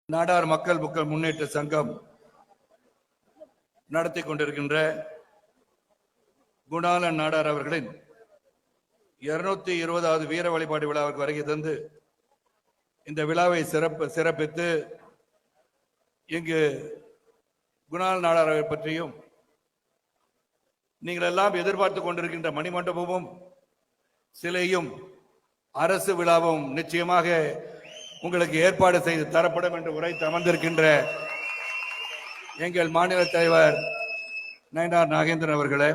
நாடார் மக்கள் முன்னேற்ற சங்கம் நடத்தி கொண்டிருக்கின்ற குணாளன் நாடார் அவர்களின் 220வது வீர வழிபாடு விழாவுக்கு வருகை தந்து இந்த விழாவை சிறப்பித்து இங்கு குணாளன் நாடார் பற்றியும் நீங்கள் எல்லாம் எதிர்பார்த்து கொண்டிருக்கின்ற மணிமண்டபமும் சிலையும் அரசு விழாவும் நிச்சயமாக உங்களுக்கு ஏற்பாடு செய்து தரப்படும் என்று உரைத்து அமர்ந்திருக்கின்ற எங்கள் மாநில தலைவர் நயினார் நாகேந்திரன் அவர்களே,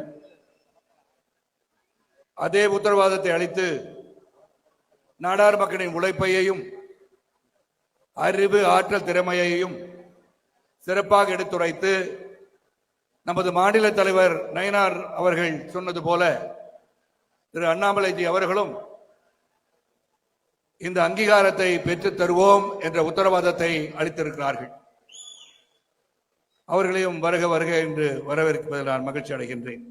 அதே உத்தரவாதத்தை அளித்து நாடார் மக்களின் உழைப்பையையும் அறிவு ஆற்றல் திறமையையும் சிறப்பாக எடுத்துரைத்து நமது மாநில தலைவர் நயினார் அவர்கள் சொன்னது போல திரு அண்ணாமலைஜி அவர்களும் இந்த அங்கீகாரத்தை பெற்றுத் தருவோம் என்ற உத்தரவாதத்தை அளித்திருக்கிறார்கள். அவர்களையும் வருக வருக என்று வரவேற்பதில் நான் மகிழ்ச்சி அடைகின்றேன்.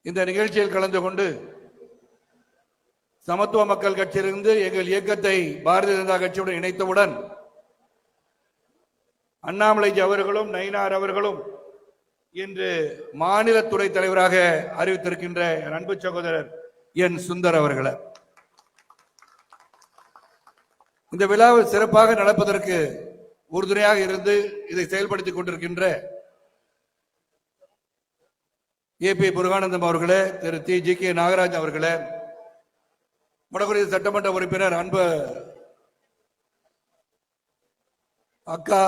இந்த நிகழ்ச்சியில் கலந்து கொண்டு சமத்துவ மக்கள் கட்சியிலிருந்து எங்கள் இயக்கத்தை பாரதிய ஜனதா கட்சியுடன் இணைத்தவுடன் அண்ணாமலைஜி அவர்களும் நயினார் அவர்களும் இன்று மாநில துறை தலைவராக அறிவித்திருக்கின்ற என் அன்பு சகோதரர் என் சுந்தர் அவர்களை இந்த விழாவை சிறப்பாக நடப்பதற்கு உறுதுணையாக இருந்து இதை செயல்படுத்திக் கொண்டிருக்கின்ற ஏபி முருகானந்தம் அவர்களே, திரு ஜி.கே. நாகராஜ் அவர்களே, வடகுடி சட்டமன்ற உறுப்பினர் அன்பு அக்கா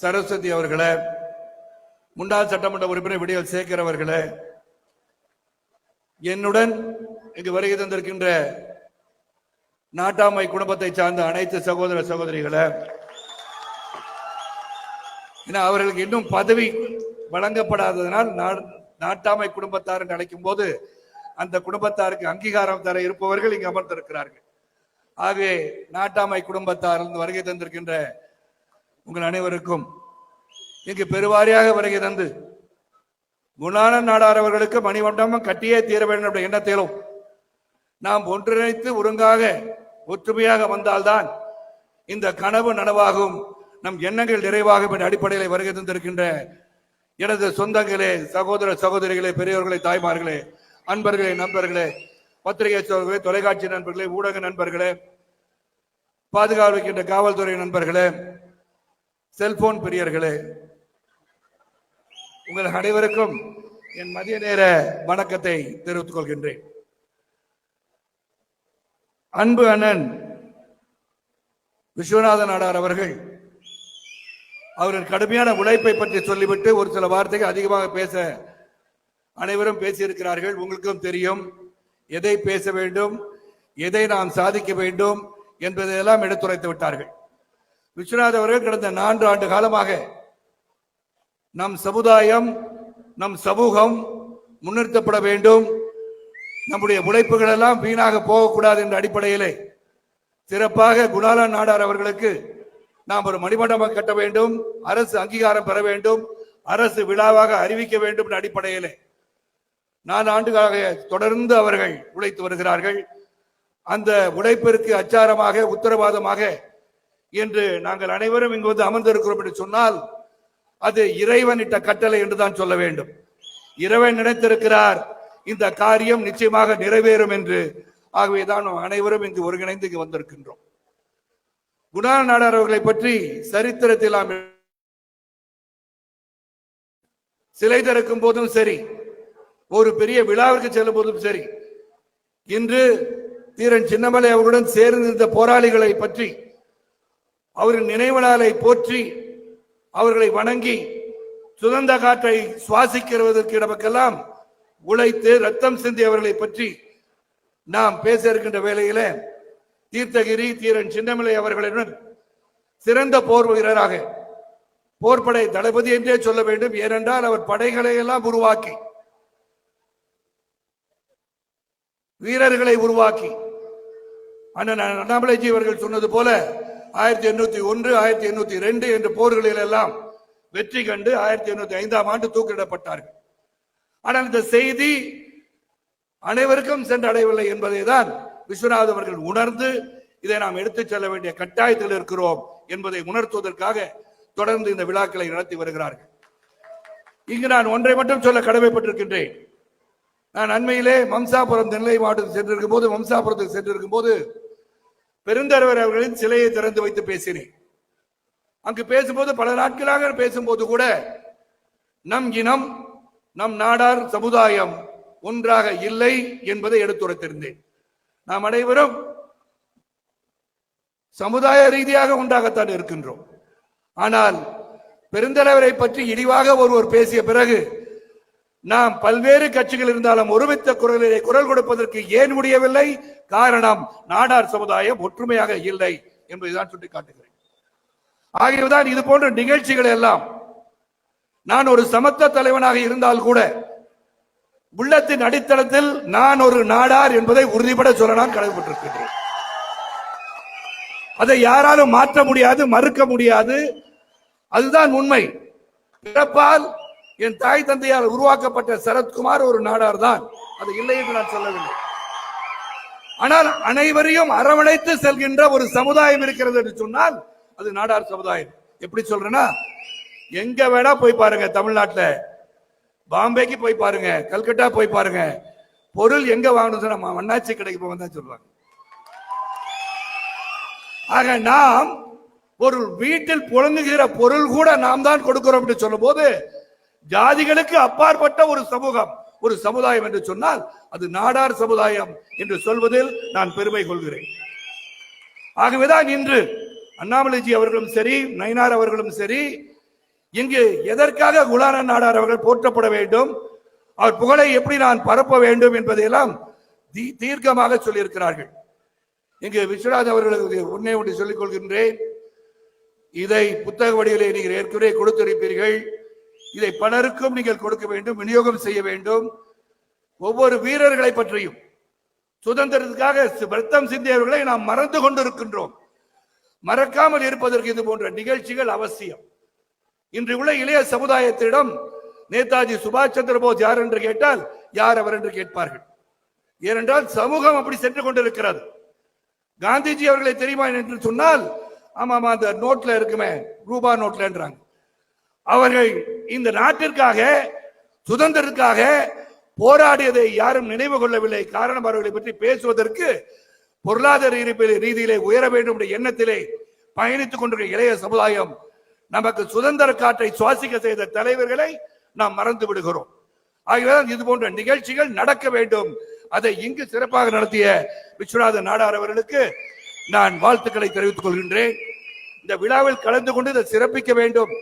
சரஸ்வதி அவர்களே, முன்னாள் சட்டமன்ற உறுப்பினர் விடியல் சேகர் அவர்களே, என்னுடன் இங்கு வருகை தந்திருக்கின்ற நாட்டாமை குடும்பத்தை சார்ந்த அனைத்து சகோதர சகோதரிகளை, அவர்களுக்கு இன்னும் பதவி வழங்கப்படாததனால் நாட்டாமை குடும்பத்தார் என்று அழைக்கும் போது அந்த குடும்பத்தாருக்கு அங்கீகாரம் தர இருப்பவர்கள் இங்கு அமர்ந்திருக்கிறார்கள். ஆகவே நாட்டாமை குடும்பத்தார் வருகை தந்திருக்கின்ற உங்கள் அனைவருக்கும் இங்கு பெருவாரியாக வருகை தந்து குணாளன் நாடார் அவர்களுக்கு மணிமண்டபம் கட்டியே தீர வேண்டும் என்ற எண்ணத்திலும் நாம் ஒன்றிணைத்து ஒருங்காக ஒற்றுமையாக வந்தால்தான் இந்த கனவு நனவாகும், நம் எண்ணங்கள் நிறைவாகும் என்ற அடிப்படையில் வருகை தந்திருக்கின்ற எனது சொந்தங்களே, சகோதர சகோதரிகளே, பெரியவர்களே, தாய்மார்களே, அன்பர்களே, நண்பர்களே, பத்திரிகை சோழர்களே, தொலைக்காட்சி நண்பர்களே, ஊடக நண்பர்களே, பாதுகாக்கின்ற காவல்துறை நண்பர்களே, செல்போன் பிரியர்களே, உங்கள் அனைவருக்கும் என் மதிய நேர வணக்கத்தை தெரிவித்துக் கொள்கின்றேன். அன்பு அண்ணன் விஸ்வநாத நாடார் அவர்கள் அவரின் கடுமையான உழைப்பை பற்றி சொல்லிவிட்டு ஒரு சில வார்த்தைகள் அதிகமாக பேச அனைவரும் பேசியிருக்கிறார்கள். உங்களுக்கும் தெரியும் எதை பேச வேண்டும், எதை நாம் சாதிக்க வேண்டும் என்பதையெல்லாம் எடுத்துரைத்து விட்டார்கள். விஸ்வநாத் அவர்கள் கடந்த 4 ஆண்டு காலமாக நம் சமுதாயம், நம் சமூகம் முன்னிறுத்தப்பட வேண்டும், நம்முடைய உழைப்புகள் எல்லாம் வீணாக போகக்கூடாது என்ற அடிப்படையிலே சிறப்பாக குணாளன் நாடார் அவர்களுக்கு நாம் ஒரு மணிமண்டபம் கட்ட வேண்டும், அரசு அங்கீகாரம் பெற வேண்டும், அரசு விழாவாக அறிவிக்க வேண்டும் என்ற அடிப்படையிலே 4 ஆண்டுகளாக தொடர்ந்து அவர்கள் உழைத்து வருகிறார்கள். அந்த உழைப்பிற்கு அச்சாரமாக, உத்தரவாதமாக என்று நாங்கள் அனைவரும் இங்கு வந்து அமர்ந்திருக்கிறோம் என்று சொன்னால் அது இறைவனிட்ட கட்டளை என்றுதான் சொல்ல வேண்டும். இறைவன் நினைத்திருக்கிறார், இந்த காரியம் நிச்சயமாக நிறைவேறும் என்று. ஆகவேதான் அனைவரும் இங்கு ஒருங்கிணைந்து இங்கு வந்திருக்கின்றோம். குணாளன் நாடார் அவர்களை பற்றி சரித்திரத்தில் சிலை திறக்கும் போதும் சரி, ஒரு பெரிய விழாவிற்கு செல்லும் போதும் சரி, இன்று தீரன் சின்னமலை அவர்களுடன் சேர்ந்திருந்த போராளிகளை பற்றி, அவரின் நினைவு நாளை போற்றி அவர்களை வணங்கி சுதந்திர காற்றை சுவாசிக்கிறதற்கு நமக்கெல்லாம் உழைத்து ரத்தம் சிந்தி அவர்களை பற்றி நாம் பேச இருக்கின்ற வேளையில தீர்த்தகிரி தீரன் சின்னமலை அவர்களுடன் சிறந்த போர் வீரராக, போர்படை தளபதி என்றே சொல்ல வேண்டும். ஏனென்றால் அவர் படைகளை எல்லாம் உருவாக்கி, வீரர்களை உருவாக்கி, அண்ணன் அண்ணாமலைஜி அவர்கள் சொன்னது போல 1801, 1802 என்ற போர்களில் எல்லாம் வெற்றி கண்டு 1805ஆம் ஆண்டு தூக்கிலிடப்பட்டார்கள். ஆனால் இந்த செய்தி அனைவருக்கும் சென்றடையவில்லை என்பதை தான் விஸ்வநாத் அவர்கள் உணர்ந்து இதை நாம் எடுத்துச் செல்ல வேண்டிய கட்டாயத்தில் இருக்கிறோம் என்பதை உணர்த்துவதற்காக தொடர்ந்து இந்த விழாக்களை நடத்தி வருகிறார்கள். இங்கு நான் ஒன்றை மட்டும் சொல்ல கடமைப்பட்டிருக்கின்றேன். நான் அண்மையிலே மம்சாபுரம் நெல்லை மாவட்டத்தில் சென்றிருக்கும் போது பெருந்தலைவர் அவர்களின் சிலையை திறந்து வைத்து பேசினேன். அங்கு பேசும்போது பல நாட்களாக பேசும்போது கூட நம் இனம், நம் நாடார் சமுதாயம் ஒன்றாக இல்லை என்பதை எடுத்துரைத்திருந்தேன். நாம் அனைவரும் சமுதாய ரீதியாக ஒன்றாகத்தான் இருக்கின்றோம். ஆனால் பெருந்தலைவரை பற்றி இழிவாக ஒருவர் பேசிய பிறகு நாம் பல்வேறு கட்சிகள் இருந்தாலும் ஒருமித்த குரலிலே குரல் கொடுப்பதற்கு ஏன் முடியவில்லை? காரணம், நாடார் சமுதாயம் ஒற்றுமையாக இல்லை என்பதுதான் சுட்டிக்காட்டுகிறேன். ஆகியவதான் இது போன்ற நிகழ்ச்சிகள் எல்லாம் நான் ஒரு சமத்துவ தலைவனாக இருந்தால் கூட உள்ளத்தின் அடித்தளத்தில் நான் ஒரு நாடார் என்பதை உறுதிபட சொல்ல நான் கடமைப்பட்டிருக்கிறேன். அதை யாராலும் மாற்ற முடியாது, மறுக்க முடியாது. அதுதான் உண்மை. பிறப்பால் என் தாய் தந்தையால் உருவாக்கப்பட்ட சரத்குமார் ஒரு நாடார் தான், அது இல்லை என்று நான் சொல்லவில்லை. ஆனால் அனைவரையும் அரவணைத்து செல்கின்ற ஒரு சமுதாயம் இருக்கிறது என்று சொன்னால் அது நாடார் சமுதாயம். எப்படி சொல்றேன்னா, எங்க வேணா போய் பாருங்க, தமிழ்நாட்டில் பாம்பேக்கு போய் பாருங்க, கல்கட்டா போய் பாருங்க, பொருள் எங்க வாங்கணும் நம்ம அண்ணாச்சி கடைக்கு போக தான் சொல்றாங்க. ஆக நாம் ஒரு வீட்டில் புழங்குகிற பொருள் கூட நாம் தான் கொடுக்கிறோம் என்று சொல்லும் போது ஜாதிகளுக்கு அப்பாற்பட்ட ஒரு சமூகம், ஒரு சமுதாயம் என்று சொன்னால் அது நாடார் சமுதாயம் என்று சொல்வதில் நான் பெருமை கொள்கிறேன். ஆகவேதான் இன்று அண்ணாமலைஜி அவர்களும் சரி, நயினார் அவர்களும் சரி, இங்கு எதற்காக குலான நாடார் அவர்கள் போற்றப்பட வேண்டும், அவர் புகழை எப்படி நான் பரப்ப வேண்டும் என்பதையெல்லாம் தீர்க்கமாக சொல்லியிருக்கிறார்கள். இங்கு விஸ்வநாத் அவர்களுக்கு உன்னை ஒன்று சொல்லிக் கொள்கின்றேன். இதை புத்தக வடிவிலே நீங்கள் ஏற்கனவே கொடுத்திருப்பீர்கள். இதை பலருக்கும் நீங்கள் கொடுக்க வேண்டும், விநியோகம் செய்ய வேண்டும். ஒவ்வொரு வீரர்களை பற்றியும், சுதந்திரத்துக்காக ரத்தம் சிந்தியவர்களை நாம் மறந்து கொண்டிருக்கின்றோம். மறக்காமல் இருப்பதற்கு இது போன்ற நிகழ்ச்சிகள் அவசியம். இன்று உள்ள இளைய சமுதாயத்திடம் நேதாஜி சுபாஷ் சந்திர போஸ் யார் என்று கேட்டால் யார் அவர் என்று கேட்பார்கள். ஏனென்றால் சமூகம் அப்படி சென்று கொண்டிருக்கிறது. காந்திஜி அவர்களை தெரியுமா என்று சொன்னால், ஆமாமா அந்த நோட்ல இருக்குமே, ரூபா நோட்லன்றாங்க. அவர்கள் இந்த நாட்டிற்காக, சுதந்திரத்துக்காக போராடியதை யாரும் நினைவு கொள்ளவில்லை. காரணம், அவர்களை பற்றி பேசுவதற்கு பொருளாதார ரீதியிலே உயர வேண்டும் என்ற எண்ணத்திலே பயணித்துக் கொண்டிருக்கிற இளைய சமுதாயம் நமக்கு சுதந்திர காற்றை சுவாசிக்க செய்த தலைவர்களை நாம் மறந்து விடுகிறோம். ஆகவே இது போன்ற நிகழ்ச்சிகள் நடக்க வேண்டும். அதை இங்கு சிறப்பாக நடத்திய விஸ்வநாத நாடார் அவர்களுக்கு நான் வாழ்த்துக்களை தெரிவித்துக் கொள்கின்றேன். இந்த விழாவில் கலந்து கொண்டு இதை சிறப்பிக்க வேண்டும்,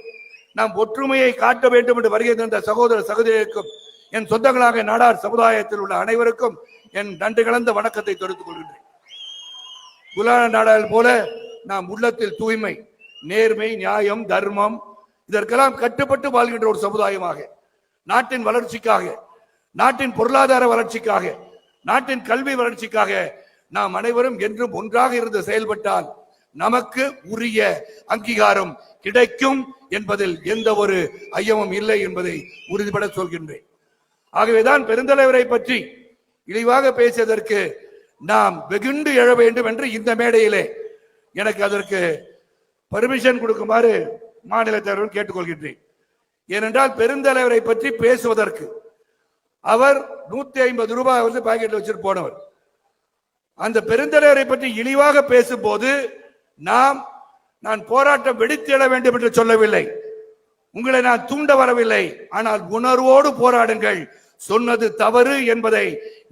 நாம் ஒற்றுமையை காட்ட வேண்டும் என்று வருகை தந்த சகோதர சகோதரிகளுக்கும் என் சொந்தங்களாக நாடார் சமுதாயத்தில் உள்ள அனைவருக்கும் என் நன்றி கலந்த வணக்கத்தை தெரிவித்துக் கொள்கின்றேன். குலான நாடார் போல நாம் உள்ளத்தில் தூய்மை, நேர்மை, நியாயம், தர்மம் இதற்கெல்லாம் கட்டுப்பட்டு வாழ்கின்ற ஒரு சமுதாயமாக, நாட்டின் வளர்ச்சிக்காக, நாட்டின் பொருளாதார வளர்ச்சிக்காக, நாட்டின் கல்வி வளர்ச்சிக்காக நாம் அனைவரும் என்றும் ஒன்றாக இருந்து செயல்பட்டால் நமக்கு உரிய அங்கீகாரம் கிடைக்கும் என்பதில் எந்த ஒரு ஐயமும் இல்லை என்பதை உறுதிபட சொல்கின்றேன். ஆகவேதான் பெருந்தலைவரை பற்றி இழிவாக பேசியதற்கு நாம் வெகுண்டு எழ வேண்டும் என்று இந்த மேடையிலே எனக்கு அதற்கு பர்மிஷன் கொடுக்குமாறு மாநில தலைவர்கள் கேட்டுக்கொள்கின்றேன். ஏனென்றால் பெருந்தலைவரை பற்றி பேசுவதற்கு அவர் 150 ரூபாய் வந்து பாக்கெட்ல வச்சுட்டு போனவர். அந்த பெருந்தலைவரை பற்றி இழிவாக பேசும்போது நான் போராட்டம் வெடித்தெழ வேண்டும் என்று சொல்லவில்லை, உங்களை நான் தூண்ட வரவில்லை. ஆனால் உணர்வோடு போராடுங்கள். சொன்னது தவறு என்பதை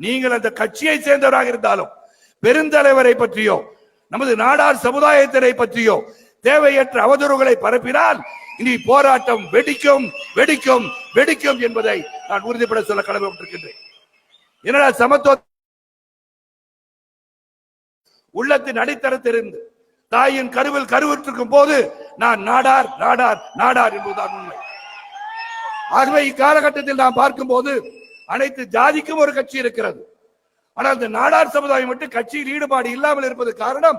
நீங்கள் அந்த கட்சியை சேர்ந்தவராக இருந்தாலும், பெருந்தலைவரை பற்றியோ நமது நாடார் சமுதாயத்தினை பற்றியோ தேவையற்ற அவதூறுகளை பரப்பினால் இனி போராட்டம் வெடிக்கும் வெடிக்கும் வெடிக்கும் என்பதை நான் உறுதிப்பட சொல்ல கடமைப்பட்டிருக்கின்றேன். என்னடா சமத்துவ உள்ளத்தின் அடித்தளத்திலிருந்து தாயின் கருவில் கருவுற்றிருக்கும் போது நான் நாடார் நாடார் நாடார் என்பதுதான் உண்மை. ஆகவே இக்காலகட்டத்தில் நாம் பார்க்கும் போது அனைத்து ஜாதிக்கும் ஒரு கட்சி இருக்கிறது. ஆனால் இந்த நாடார் சமுதாயம் மட்டும் கட்சியில் ஈடுபாடு இல்லாமல் இருப்பது காரணம்,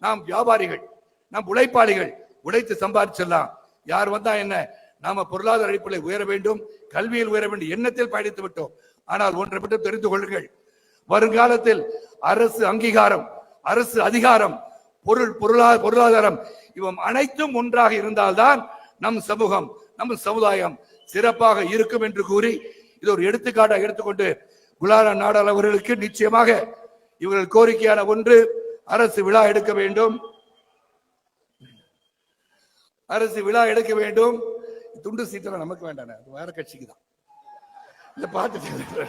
நாம் வியாபாரிகள், நாம் உழைப்பாளிகள், உழைத்து சம்பாதிச்சிடலாம், யார் வந்தா என்ன, நாம பொருளாதார அடிப்படையில் உயர வேண்டும், கல்வியில் உயர வேண்டும் எண்ணத்தில் பயணித்து விட்டோம். ஆனால் ஒன்றை மட்டும் தெரிந்து கொள்ளுங்கள், வருங்காலத்தில் அரசு அங்கீகாரம், அரசு அதிகாரம், பொருளாதாரம் இவம் அனைத்தும் ஒன்றாக இருந்தால்தான் நம் சமூகம் நம் சமுதாயம் சிறப்பாக இருக்கும் என்று கூறி இது ஒரு எடுத்துக்காட்டாக எடுத்துக்கொண்டு குலாரா நாடாளு அவர்களுக்கு நிச்சயமாக இவர்கள் கோரிக்கையான ஒன்று, அரசு விழா எடுக்க வேண்டும், அரசு விழா எடுக்க வேண்டும். துண்டு சீட்டெல்லாம் நமக்கு வேண்டாம், வேற கட்சிக்கு தான். இந்த பாட்டு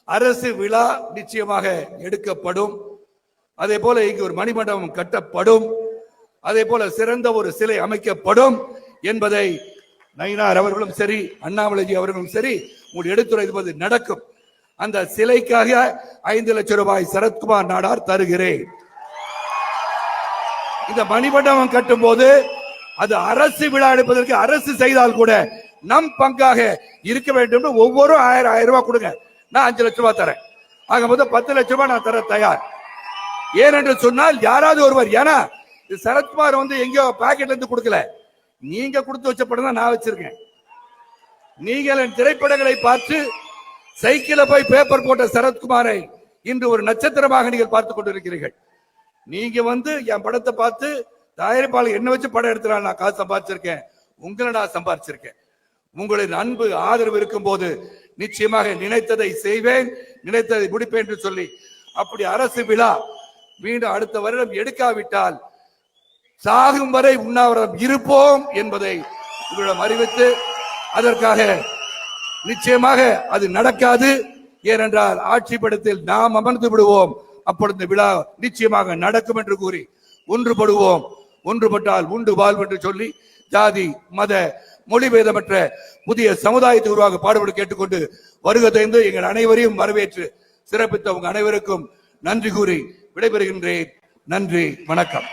அரசு விழா நிச்சயமாக எடுக்கப்படும். அதே போல இங்கு ஒரு மணிமண்டபம் கட்டப்படும். அதே போல சிறந்த ஒரு சிலை அமைக்கப்படும் என்பதை நயினார் அவர்களும் சரி, அண்ணாமலைஜி அவர்களும் சரி உங்களுடைய எடுத்துரைப்பது நடக்கும். அந்த சிலைக்காக 5 லட்சம் ரூபாய் சரத்குமார் நாடார் தருகிறேன். இந்த மணிமண்டபம் கட்டும் போது அது அரசு விழா எடுப்பதற்கு அரசு செய்தால் கூட நம் பங்காக இருக்க வேண்டும். ஒவ்வொரு 1000 ரூபாய் கொடுங்க, நான் 5 லட்சம் ரூபாய் தரேன். ஆக மொத்தம் 10 லட்சம் ரூபாய் நான் தர தயார். ஏனென்று சொன்னால் யாராவது ஒருவர், ஏன்னா சரத்குமார் எங்கேயோ பாக்கெட்ல இருந்து கொடுக்கல, நீங்க கொடுத்து வச்ச படம் தான் நான் வச்சிருக்கேன். நீங்கள் என் திரைப்படங்களை பார்த்து சைக்கிள போய் பேப்பர் போட்ட சரத்குமாரை இன்று ஒரு நட்சத்திரமாக நீங்கள் பார்த்துக் கொண்டிருக்கிறீர்கள். நீங்க என் படத்தை பார்த்து தயாரிப்பாளர் என்ன வச்சு படம் எடுத்துறான், நான் காசு சம்பாதிச்சிருக்கேன், உங்களை நான் சம்பாதிச்சிருக்கேன். உங்களின் அன்பு ஆதரவு இருக்கும் போது நிச்சயமாக நினைத்ததை செய்வேன், நினைத்ததை முடிப்பேன் என்று சொல்லி, அப்படி அரசு விழா மீண்டும் அடுத்த வருடம் எடுக்காவிட்டால் சாகும் வரை உண்ணாவிரதம் இருப்போம் என்பதை உங்களிடம் அறிவித்து, அதற்காக நிச்சயமாக அது நடக்காது. ஏனென்றால் ஆட்சி படத்தில் நாம் அமர்ந்து விடுவோம். அப்பொழுது விழா நிச்சயமாக நடக்கும் என்று கூறி ஒன்றுபடுவோம். ஒன்றுபட்டால் உண்டு வாழ்வு என்று சொல்லி ஜாதி மத மொழிபேதமற்ற புதிய சமுதாயத்தை உருவாக பாடுபட கேட்டுக்கொண்டு வருகை தந்து எங்கள் அனைவரையும் வரவேற்று சிறப்பித்த உங்க அனைவருக்கும் நன்றி கூறி விடைபெறுகின்றேன். நன்றி, வணக்கம்.